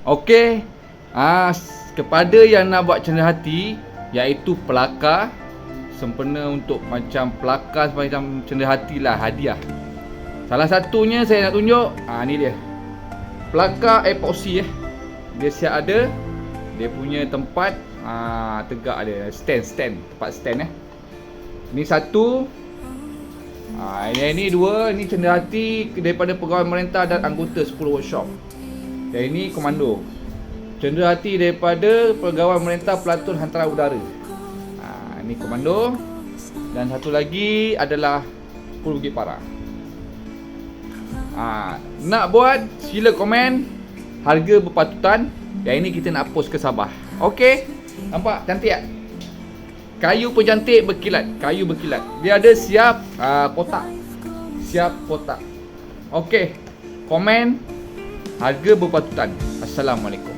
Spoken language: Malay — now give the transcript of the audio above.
Okey. Kepada yang nak buat cenderahati, iaitu pelakar sempena untuk macam pelakar macam cenderahati lah, hadiah. Salah satunya saya nak tunjuk, ni dia. Pelakar epoxy Dia siap ada dia punya tempat tegak ada, stand, tempat stand Ni satu. Yang ni dua, ni cenderahati daripada pegawai pemerintah dan anggota 10 workshop. Yang ini komando. Cenderahati daripada pegawai pemerintah Pelatun Hantaran Udara. Ini komando. Dan satu lagi adalah 10 Bukit Para. Nak buat, sila komen harga berpatutan. Yang ini kita nak post ke Sabah. Okey. Nampak cantik tak? Kayu pun cantik, berkilat. Kayu berkilat. Dia ada siap kotak. Siap kotak. Okey. Komen harga berpatutan. Assalamualaikum.